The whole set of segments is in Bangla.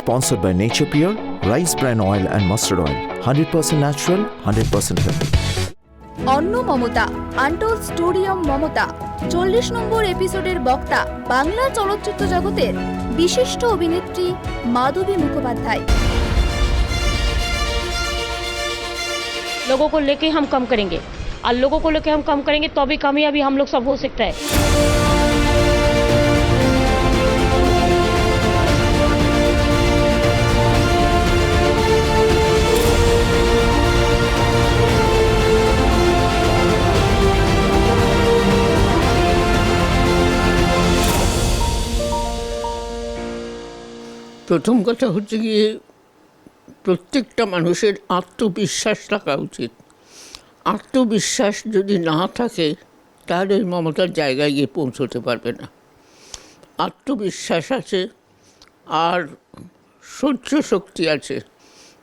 Sponsored by Nature Pure, Rice Bran Oil and Mustard Oil. 100% natural, 100% healthy. অন্য মমতা, আনটোল্ড স্টোরিয়াম মমতা 40 নম্বর এপিসোডের বক্তা বাংলা চলচ্চিত্র জগতের বিশিষ্ট অভিনেত্রী माधवी मुखोपाध्याय। लोगों को लेके हम कम करेंगे और लोगों को लेके हम कम करेंगे तो भी कामयाबी हम लोग सब हो सकता है। প্রথম কথা হচ্ছে গিয়ে প্রত্যেকটা মানুষের আত্মবিশ্বাস থাকা উচিত। আত্মবিশ্বাস যদি না থাকে তাহলে ওই মমতার জায়গায় গিয়ে পৌঁছতে পারবে না। আত্মবিশ্বাস আছে আর সহ্য শক্তি আছে,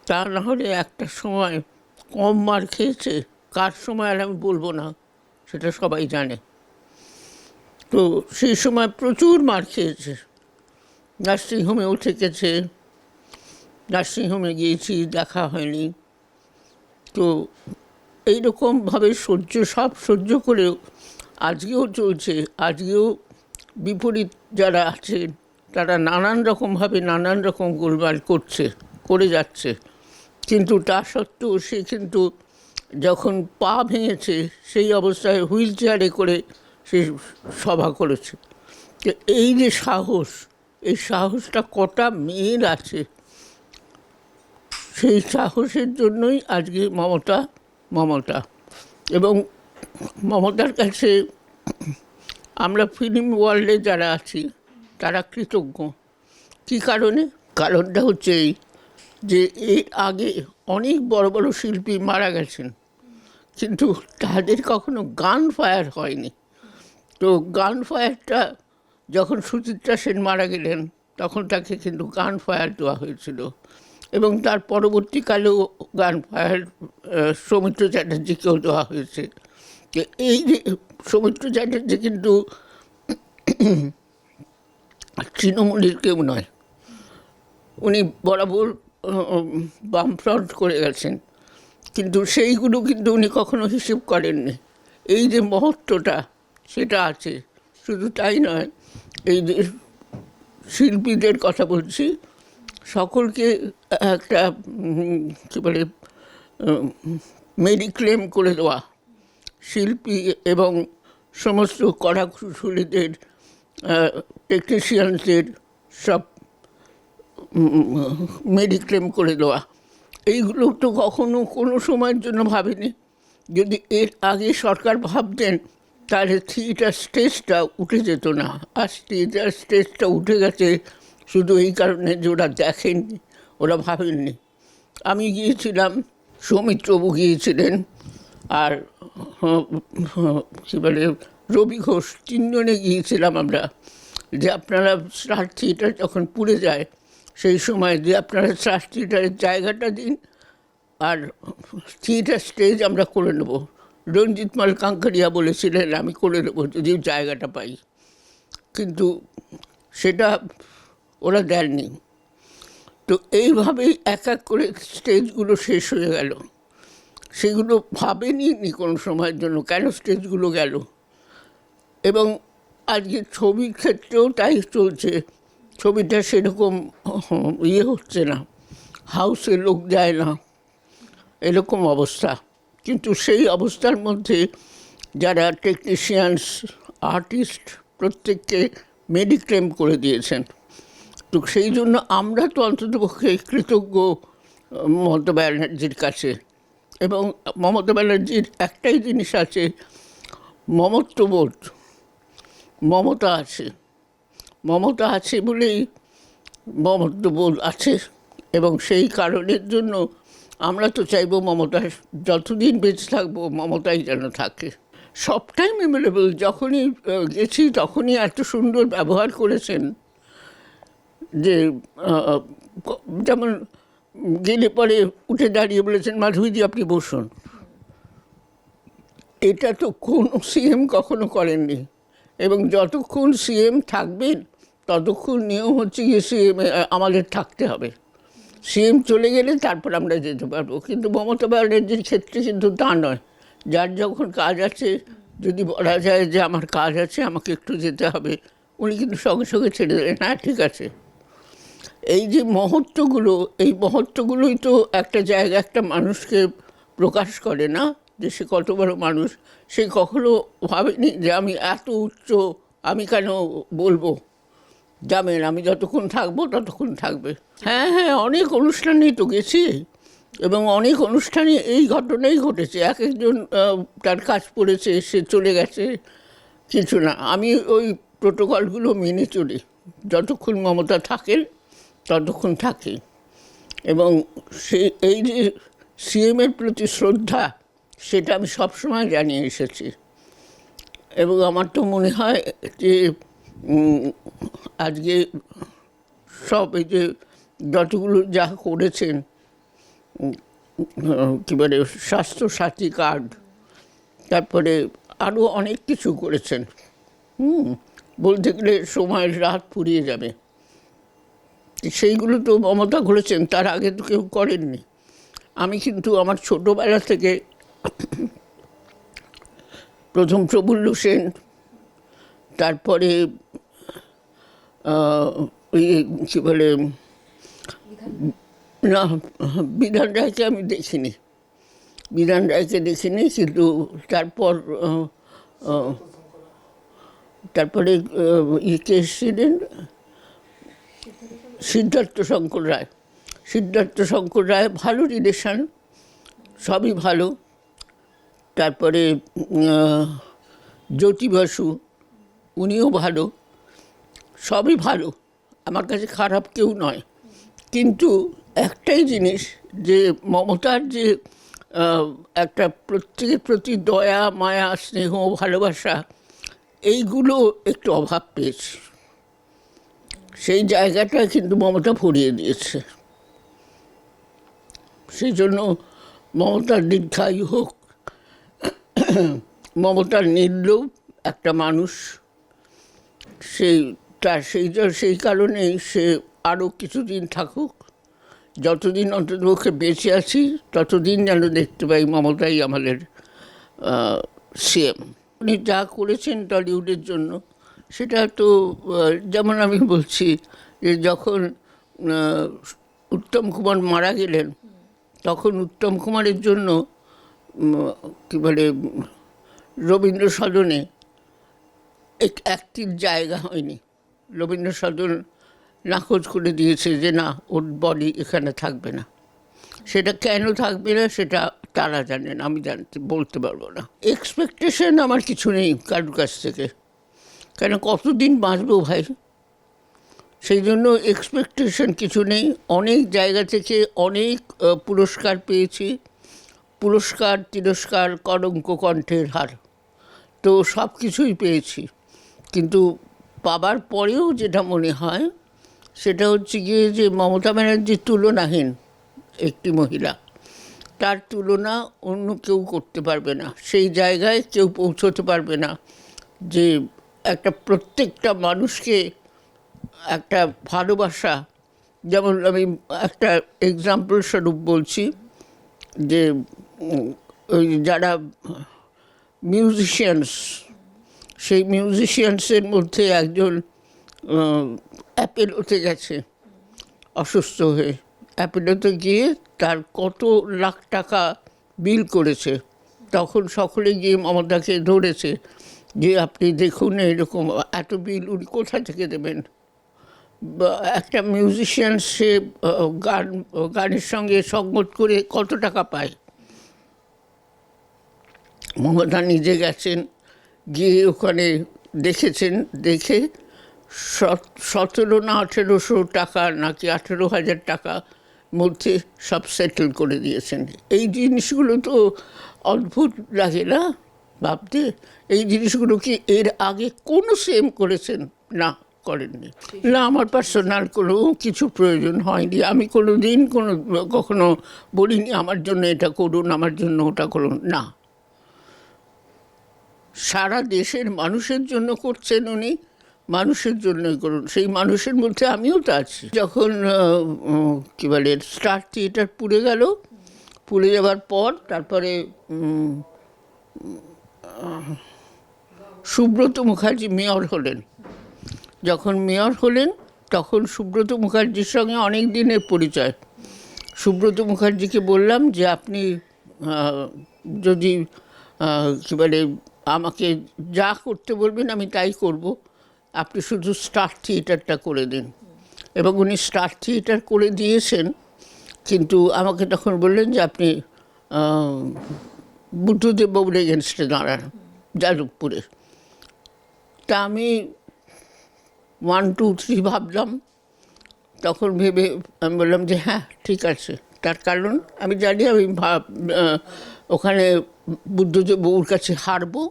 তা না হলে একটা সময় কম মার খেয়েছে, কার সময় আর আমি বলবো না, সেটা সবাই জানে। তো সেই সময় প্রচুর মার খেয়েছে, নার্সিংহোমেও থেকেছে, নার্সিংহোমে গিয়েছি, দেখা হয়নি। তো এইরকমভাবে সব সহ্য করেও আজকেও চলছে। আজকেও বিপরীত যারা আছেন তারা নানান রকমভাবে নানান রকম গোলমাল করে যাচ্ছে, কিন্তু তা সত্ত্বেও সে কিন্তু যখন পা ভেঙেছে সেই অবস্থায় হুইল চেয়ারে করে সে সভা করেছে। এই যে সাহস, এই সাহসটা কটা মেয়ের আছে, সেই সাহসের জন্যই আজকে মমতা। এবং মমতার কাছে আমরা ফিল্ম ওয়ার্ল্ডে যারা আছি তারা কৃতজ্ঞ। কী কারণে? কারণটা হচ্ছে এই যে এর আগে অনেক বড় বড় শিল্পী মারা গেছেন, কিন্তু তাদের কখনো গান ফায়ার হয়নি। তো গান ফায়ারটা যখন সুচিত্রা সেন মারা গেলেন তখন তাকে কিন্তু গান ফায়ার দেওয়া হয়েছিল, এবং তার পরবর্তীকালেও গান ফায়ার সৌমিত্র চ্যাটার্জিকেও দেওয়া হয়েছে। এই যে সৌমিত্র চ্যাটার্জি কিন্তু তৃণমূলের কেউ নয়, উনি বরাবর বামফ্রন্ট করে গেছেন, কিন্তু সেইগুলো কিন্তু উনি কখনো হিসেব করেননি। এই যে মহত্বটা সেটা আছে। শুধু তাই নয়, এই যে শিল্পীদের কথা বলছি, সকলকে একটা কী বলে মেডিক্লেম করে দেওয়া, শিল্পী এবং সমস্ত কলাকুশলীদের, টেকনিশিয়ানদের সব মেডিক্লেম করে দেওয়া, এইগুলো তো কখনো কোনো সময়ের জন্য ভাবেনি। যদি এর আগে সরকার ভাবতেন তাহলে থিয়েটার স্টেজটা উঠে যেত না। আর থিয়েটার স্টেজটা উঠে গেছে শুধু এই কারণে যে ওরা দেখেননি, ওরা ভাবেননি। আমি গিয়েছিলাম, সৌমিত্রবাবু গিয়েছিলেন, আর কী বলে রবি ঘোষ, তিনজনে গিয়েছিলাম আমরা, যে আপনারা স্টার থিয়েটার যখন পুড়ে যায় সেই সময় যে আপনারা স্টার থিয়েটারের জায়গাটা দিন, আর থিয়েটার স্টেজ আমরা করে নেব। রঞ্জিত মাল কাঙ্কারিয়া বলেছিলেন আমি করে নেব যদি জায়গাটা পাই, কিন্তু সেটা ওরা দেননি। তো এইভাবেই এক এক করে স্টেজগুলো শেষ হয়ে গেল। সেগুলো ভাবেনি কোনো সময়ের জন্য কেন স্টেজগুলো গেল। এবং আজকে ছবির ক্ষেত্রেও তাই চলছে, ছবিটা সেরকম হচ্ছে না, হাউসে লোক যায় না, এরকম অবস্থা। কিন্তু সেই অবস্থার মধ্যে যারা টেকনিশিয়ানস, আর্টিস্ট, প্রত্যেককে মেডিক্লেম করে দিয়েছেন। তো সেই জন্য আমরা তো অন্ততপক্ষে কৃতজ্ঞ মমতা ব্যানার্জির কাছে। এবং মমতা ব্যানার্জির একটাই জিনিস আছে, মমত্ববোধ। মমতা আছে বলেই মমত্ববোধ আছে, এবং সেই কারণের জন্য আমরা তো চাইবো মমতা যতদিন বেঁচে থাকবো মমতাই যেন থাকে। সবটাই মেমোরেবল। যখনই গেছি তখনই এত সুন্দর ব্যবহার করেছেন, যে যেমন গেলে পরে উঠে দাঁড়িয়ে বলেছেন মাধবীজি আপনি বসুন। এটা তো কোনো সিএম কখনো করেননি, এবং যতক্ষণ সিএম থাকবেন ততক্ষণ নিয়ম হচ্ছে গিয়ে সিএম আমাদের থাকতে হবে, সিএম চলে গেলে তারপর আমরা যেতে পারবো। কিন্তু মমতা ব্যানার্জির ক্ষেত্রে কিন্তু তা নয়, যার যখন কাজ আছে, যদি বলা যায় যে আমার কাজ আছে আমাকে একটু যেতে হবে, উনি কিন্তু সঙ্গে সঙ্গে ছেড়ে দেবেন, হ্যাঁ ঠিক আছে। এই যে মহত্বগুলো, এই মহত্বগুলোই তো একটা জায়গা একটা মানুষকে প্রকাশ করে না, যে সে কত বড় মানুষ। সে কখনো ভাবেনি যে আমি এত উচ্চ, আমি কেন বলবো, যাবেন আমি যতক্ষণ থাকবো ততক্ষণ থাকবে। হ্যাঁ হ্যাঁ, অনেক অনুষ্ঠানেই তো গেছি, এবং অনেক অনুষ্ঠানে এই ঘটনাই ঘটেছে। এক একজন তার কাজ পড়েছে, সে চলে গেছে, কিছু না। আমি ওই প্রোটোকলগুলো মেনে চলি, যতক্ষণ মমতা থাকেন ততক্ষণ থাকি। এবং এই যে সিএমের প্রতি শ্রদ্ধা, সেটা আমি সবসময় জানিয়ে এসেছি। এবং আমার তো মনে হয় যে আজকে সব এই যে যতগুলো যা করেছেন, কী বলে স্বাস্থ্যসাথী কার্ড, তারপরে আরও অনেক কিছু করেছেন, বলতে গেলে সময়ের রাত ফুরিয়ে যাবে। সেইগুলো তো মমতা করেছেন, তার আগে তো কেউ করেননি। আমি কিন্তু আমার ছোটোবেলা থেকে প্রথম প্রফুল্ল সেন, তারপরে ওই কী বলে না, বিধান রায়কে আমি দেখিনি, বিধান রায়কে দেখিনি, কিন্তু তারপরে কে এসেছিলেন, সিদ্ধার্থ শঙ্কর রায়। সিদ্ধার্থ শঙ্কর রায় ভালো রিলেশান, সবই ভালো। তারপরে জ্যোতি বসু, উনিও ভালো, সবই ভালো, আমার কাছে খারাপ কেউ নয়। কিন্তু একটাই জিনিস, যে মমতার যে একটা প্রত্যেকের প্রতি দয়া, মায়া, স্নেহ, ভালোবাসা, এইগুলো একটু অভাব পেয়েছে। সেই জায়গাটা কিন্তু মমতা ভরিয়ে দিয়েছে। সেই জন্য মমতার দীর্ঘায়ু হোক। মমতার নির্লোভ একটা মানুষ, সেই কারণেই সে আরও কিছুদিন থাকুক। যতদিন অন্ততপক্ষে বেঁচে আছি ততদিন যেন দেখতে পাই মমতাই আমাদের সিএম। উনি যা করেছেন টলিউডের জন্য, সেটা তো যেমন আমি বলছি যে যখন উত্তম কুমার মারা গেলেন, তখন উত্তম কুমারের জন্য কী বলে রবীন্দ্র সদনে একটির জায়গা হয়নি। রবীন্দ্র সদন নাকচ করে দিয়েছে যে না, ওর বডি এখানে থাকবে না। সেটা কেন থাকবে না সেটা তারা জানেন, আমি বলতে পারবো না। এক্সপেকটেশন আমার কিছু নেই কারোর কাছ থেকে, কেন কতদিন বাঁচবো ভাই, সেই জন্য এক্সপেকটেশন কিছু নেই। অনেক জায়গা থেকে অনেক পুরস্কার পেয়েছি, পুরস্কার, তিরস্কার, কলঙ্ক, কণ্ঠের হার, তো সব কিছুই পেয়েছি। কিন্তু পাবার পরেও যেটা মনে হয় সেটা হচ্ছে গিয়ে যে মমতা ব্যানার্জির তুলনাহীন একটি মহিলা, তার তুলনা অন্য কেউ করতে পারবে না, সেই জায়গায় কেউ পৌঁছতে পারবে না যে একটা প্রত্যেকটা মানুষকে একটা ভালোবাসা। যেমন আমি একটা এক্সাম্পল স্বরূপ বলছি, যে ওই যারা মিউজিশিয়ানস, সেই মিউজিশিয়ানসের মধ্যে একজন অ্যাপেলোতে গেছে অসুস্থ হয়ে, অ্যাপেলোতে গিয়ে তার কত লাখ টাকা বিল করেছে। তখন সকলে গিয়ে মমতাকে ধরেছে যে আপনি দেখুন এরকম এত বিল উনি কোথা থেকে দেবেন। একটা মিউজিশিয়ান সে গানের সঙ্গে সঙ্গত করে কত টাকা পায়। মমতা নিজে গেছেন, গিয়ে ওখানে দেখেছেন, দেখে 17 না 1800 টাকা নাকি 18,000 টাকা মধ্যে সব সেটেল করে দিয়েছেন। এই জিনিসগুলো তো অদ্ভুত লাগে না ভাবতে। এই জিনিসগুলো কি এর আগে কোনো সেম করেছেন? না, করেননি। না, আমার পার্সোনাল কোনো কিছু প্রয়োজন হয়নি। আমি কোনো দিন কখনো বলিনি আমার জন্য এটা করুন, আমার জন্য ওটা করুন, না। সারা দেশের মানুষের জন্য করছেন উনি, মানুষের জন্যই করুন। সেই মানুষের মধ্যে আমিও তো আছি। যখন কী বলে স্টার থিয়েটার পুড়ে গেল, পুড়ে যাওয়ার পর তারপরে সুব্রত মুখার্জি মেয়র হলেন। যখন মেয়র হলেন তখন সুব্রত মুখার্জির সঙ্গে অনেক দিনের পরিচয়। সুব্রত মুখার্জিকে বললাম যে আপনি যদি কী বলে আমাকে যা করতে বলবেন আমি তাই করব, আপনি শুধু স্টার থিয়েটারটা করে দিন। এবং উনি স্টার থিয়েটার করে দিয়েছেন, কিন্তু আমাকে তখন বললেন যে আপনি বুদ্ধদেব বাবুর এগেনস্টে দাঁড়ান যাদবপুরে। তা আমি 1, 2, 3 ভাবলাম। তখন ভেবে আমি বললাম যে হ্যাঁ ঠিক আছে। তার কারণ আমি জানি আমি ওখানে বুদ্ধদেব বাবুর কাছে হারবো,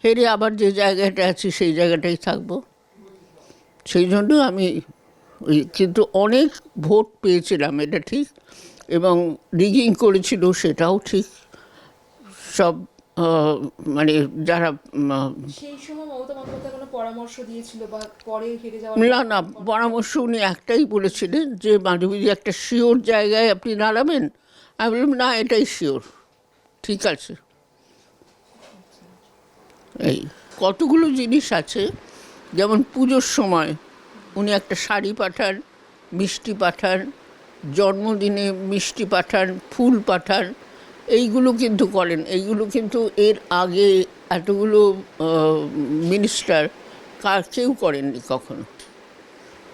হেরে আবার যে জায়গাটা আছি সেই জায়গাটাই থাকবো। সেই জন্য আমি কিন্তু অনেক ভোট পেয়েছিলাম, এটা ঠিক, এবং রিগিং করেছিল সেটাও ঠিক। সব মানে যারা সেই সময় মমতা বন্দ্যোপাধ্যায় কোনো পরামর্শ দিয়েছিল বা পরে হেরে যাওয়ার? না, পরামর্শ উনি একটাই বলেছিলেন যে মাধবীজি একটা শিওর জায়গায় আপনি দাঁড়াবেন। আমি বললাম না, এটাই শিওর, ঠিক আছে। এই কতগুলো জিনিস আছে, যেমন পুজোর সময় উনি একটা শাড়ি পাঠান, মিষ্টি পাঠান, জন্মদিনে মিষ্টি পাঠান, ফুল পাঠান, এইগুলো কিন্তু করেন। এইগুলো কিন্তু এর আগে এতগুলো মিনিস্টার কেউ করেননি কখনো।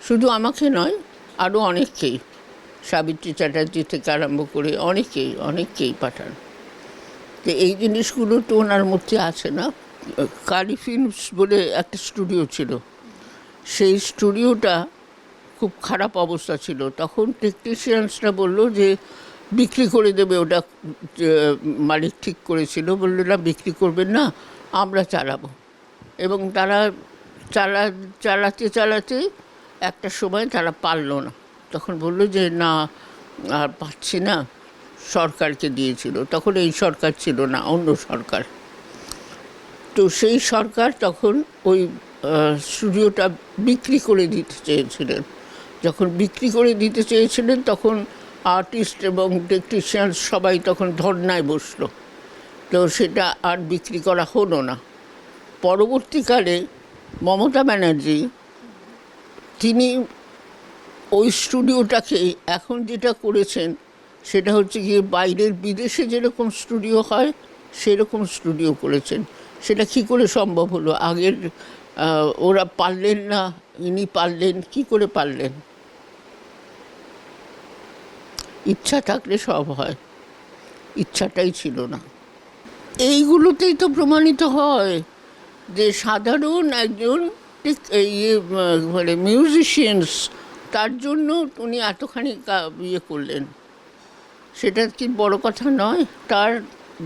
শুধু আমাকে নয়, আরও অনেককেই, সাবিত্রী চ্যাটার্জি থেকে আরম্ভ করে অনেককেই পাঠান। তো এই জিনিসগুলো তো ওনার মধ্যে আছে না। কারি ফিল্মস বলে একটা স্টুডিও ছিল, সেই স্টুডিওটা খুব খারাপ অবস্থা ছিল। তখন টেকনিশিয়ানসরা বললো যে বিক্রি করে দেবে, ওটা মালিক ঠিক করেছিল। বললো না, বিক্রি করবেন না, আমরা চালাবো। এবং তারা চালাতে একটা সময় তারা পারল না। তখন বললো যে না, আর পাচ্ছি না, সরকারকে দিয়েছিল। তখন এই সরকার ছিল না, অন্য সরকার। তো সেই সরকার তখন ওই স্টুডিওটা বিক্রি করে দিতে চেয়েছিলেন। যখন বিক্রি করে দিতে চেয়েছিলেন তখন আর্টিস্ট এবং টেকনিশিয়ান সবাই তখন ধর্নায় বসলো। তো সেটা আর বিক্রি করা হলো না। পরবর্তীকালে মমতা ব্যানার্জি তিনি ওই স্টুডিওটাকে এখন যেটা করেছেন সেটা হচ্ছে গিয়ে বাইরের বিদেশে যেরকম স্টুডিও হয় সেরকম স্টুডিও করেছেন। সেটা কী করে সম্ভব হলো? আগের ওরা পারলেন না, ইনি পারলেন, কী করে পারলেন? ইচ্ছা থাকলে সব হয়, ইচ্ছাটাই ছিল না। এইগুলোতেই তো প্রমাণিত হয় যে সাধারণ একজন মানে মিউজিশিয়ানস, তার জন্য উনি এতখানি ইয়ে করলেন, সেটা কি বড় কথা নয়? তার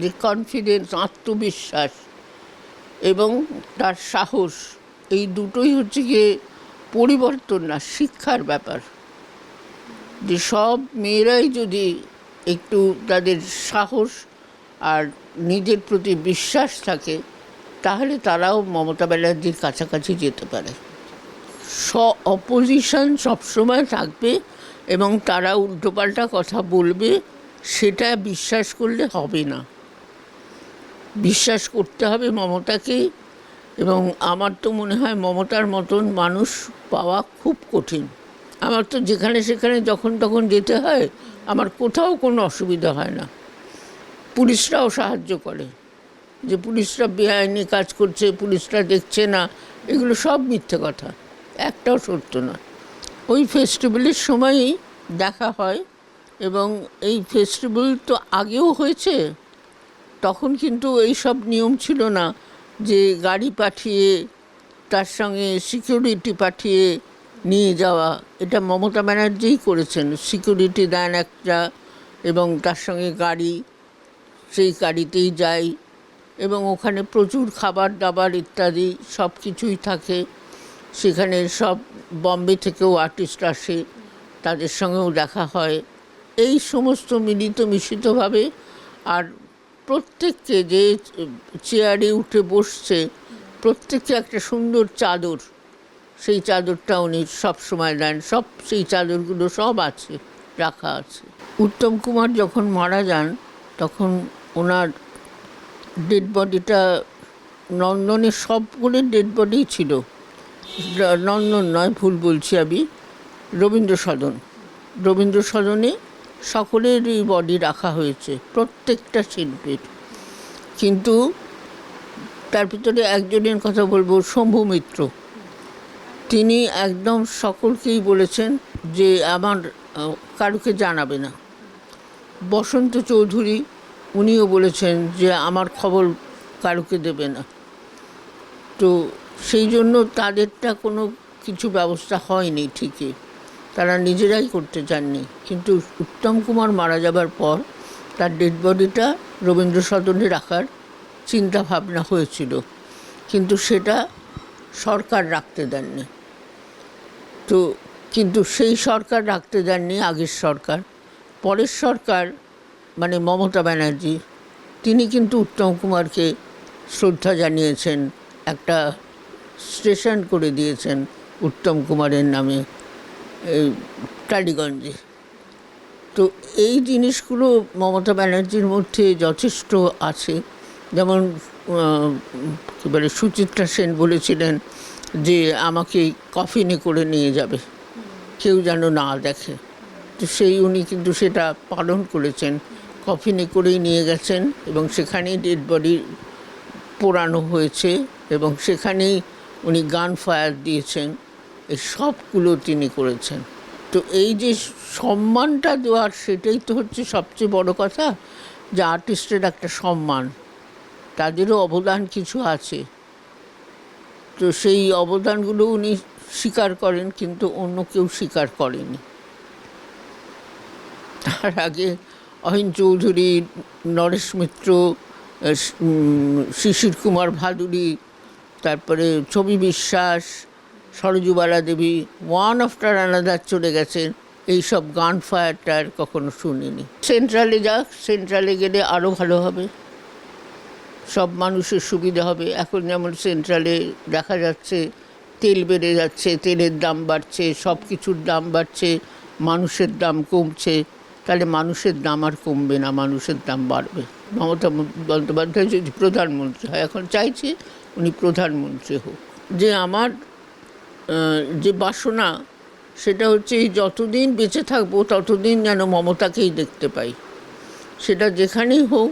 যে কনফিডেন্স, আত্মবিশ্বাস এবং তার সাহস, এই দুটোই হচ্ছে গিয়ে পরিবর্তন না, শিক্ষার ব্যাপার। যে সব মেয়েরাই যদি একটু তাদের সাহস আর নিজের প্রতি বিশ্বাস থাকে, তাহলে তারাও মমতা ব্যানার্জির কাছাকাছি যেতে পারে। অপোজিশন সবসময় থাকবে এবং তারা উল্টোপাল্টা কথা বলবে, সেটা বিশ্বাস করলে হবে না। বিশ্বাস করতে হবে মমতাকে। এবং আমার তো মনে হয় মমতার মতন মানুষ পাওয়া খুব কঠিন। আমার তো যেখানে সেখানে যখন তখন যেতে হয়, আমার কোথাও কোনো অসুবিধা হয় না। পুলিশরাও সাহায্য করে, যে পুলিশরা বেআইনি কাজ করছে, পুলিশরা দেখছে না, এগুলো সব মিথ্যে কথা, একটাও সত্য না। ওই ফেস্টিভ্যালের সময়ই দেখা হয়। এবং এই ফেস্টিভ্যাল তো আগেও হয়েছে, তখন কিন্তু এই সব নিয়ম ছিল না যে গাড়ি পাঠিয়ে তার সঙ্গে সিকিউরিটি পাঠিয়ে নিয়ে যাওয়া। এটা মমতা ব্যানার্জিই করেছেন। সিকিউরিটি দেন একটা, এবং তার সঙ্গে গাড়ি, সেই গাড়িতেই যাই, এবং ওখানে প্রচুর খাবার দাবার ইত্যাদি সব কিছুই থাকে। সেখানে সব বম্বে থেকেও আর্টিস্ট আসে, তাদের সঙ্গেও দেখা হয়। এই সমস্ত মিলিতভাবে। আর প্রত্যেককে যে চেয়ারে উঠে বসছে, প্রত্যেককে একটা সুন্দর চাদর সেই চাদরটা উনি সব সময় দেন, সব সেই চাদরগুলো সব আছে, রাখা আছে। উত্তম কুমার যখন মারা যান তখন ওনার ডেড বডিটা নন্দনে, সবগুলো ডেড বডি ছিল, নন্দন নয়, ভুল বলছি আমি, রবীন্দ্র সদনে সকলেরই বডি রাখা হয়েছে, প্রত্যেকটা শিল্পীর। কিন্তু তার ভিতরে একজনের কথা বলবো, শম্ভু মিত্র। তিনি একদম সকলকেই বলেছেন যে আমার কারুকে জানাবে না। বসন্ত চৌধুরী উনিও বলেছেন যে আমার খবর কারুকে দেবে না। তো সেই জন্য তাদেরটা কোনো কিছু ব্যবস্থা হয়নি ঠিকই, তারা নিজেরাই করতে চাননি। কিন্তু উত্তম কুমার মারা যাবার পর তার ডেড বডিটা রবীন্দ্র সদনে রাখার চিন্তা ভাবনা হয়েছিল, কিন্তু সেটা সরকার রাখতে দেননি। তো কিন্তু সেই সরকার রাখতে দেননি, আগের সরকার। পরের সরকার মানে মমতা ব্যানার্জি, তিনি কিন্তু উত্তম কুমারকে শ্রদ্ধা জানিয়েছেন, একটা স্টেশন করে দিয়েছেন উত্তম কুমারের নামে এই টালিগঞ্জে। তো এই জিনিসগুলো মমতা ব্যানার্জির মধ্যে যথেষ্ট আছে। যেমন কী বলে, সুচিত্রা সেন বলেছিলেন যে আমাকে কফিনে করে নিয়ে যাবে, কেউ যেন না দেখে। তো উনি কিন্তু সেটা পালন করেছেন, কফিনে করেই নিয়ে গেছেন এবং সেখানেই ডেড বডি পোড়ানো হয়েছে এবং সেখানেই উনি গান ফায়ার দিয়েছেন। এই সবগুলো তিনি করেছেন। তো এই যে সম্মানটা দেওয়ার, সেটাই তো হচ্ছে সবচেয়ে বড় কথা, যে আর্টিস্টের একটা সম্মান, তাদেরও অবদান কিছু আছে। তো সেই অবদানগুলো উনি স্বীকার করেন, কিন্তু অন্য কেউ স্বীকার করেনি। তার আগে অহিন চৌধুরী, নরেশ মিত্র, শিশির কুমার ভাদুরী, তারপরে ছবি বিশ্বাস, সরজুবালা দেবী, ওয়ান আফটার আনাদার চলে গেছেন। এইসব গান ফায়ারটার কখনো শুনিনি। সেন্ট্রালে যাক, সেন্ট্রালে গেলে আরও ভালো হবে, সব মানুষের সুবিধা হবে। এখন যেমন সেন্ট্রালে দেখা যাচ্ছে তেল বেড়ে যাচ্ছে, তেলের দাম বাড়ছে, সব কিছুর দাম বাড়ছে, মানুষের দাম কমছে। তাহলে মানুষের দাম আর কমবে না, মানুষের দাম বাড়বে। মমতা বন্দ্যোপাধ্যায় যদি প্রধানমন্ত্রী হয়, এখন চাইছে উনি প্রধানমন্ত্রী হোক। যে আমার যে বাসনা, সেটা হচ্ছে এই যতদিন বেঁচে থাকবো ততদিন যেন মমতাকেই দেখতে পাই। সেটা যেখানেই হোক,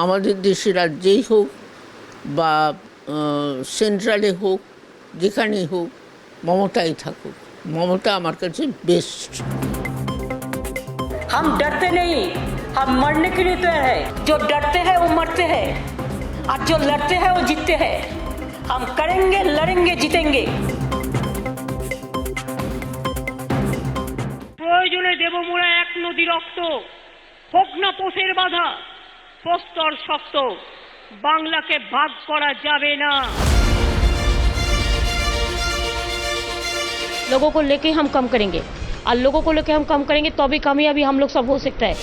আমাদের দেশে রাজ্যেই হোক বা সেন্ট্রালে হোক, যেখানেই হোক, মমতাই থাকুক। মমতা আমার কাছে বেস্ট। हम डरते नहीं, हम मरने के लिए तैयार है। जो डरते हैं वो मरते हैं और जो लड़ते हैं वो जीतते हैं। हम करेंगे, लड़ेंगे, जीतेंगे। প্রয়োজনে দেব মোরা এক নদী রক্ত, হোক না পোষের বাধা, প্রস্তর শক্ত, বাংলাকে ভাগ করা যাবে না। लोगों को लेके हम कम करेंगे और लोगों को लेके हम कम करेंगे तो भी कामयाबी हम लोग सब हो सकता है।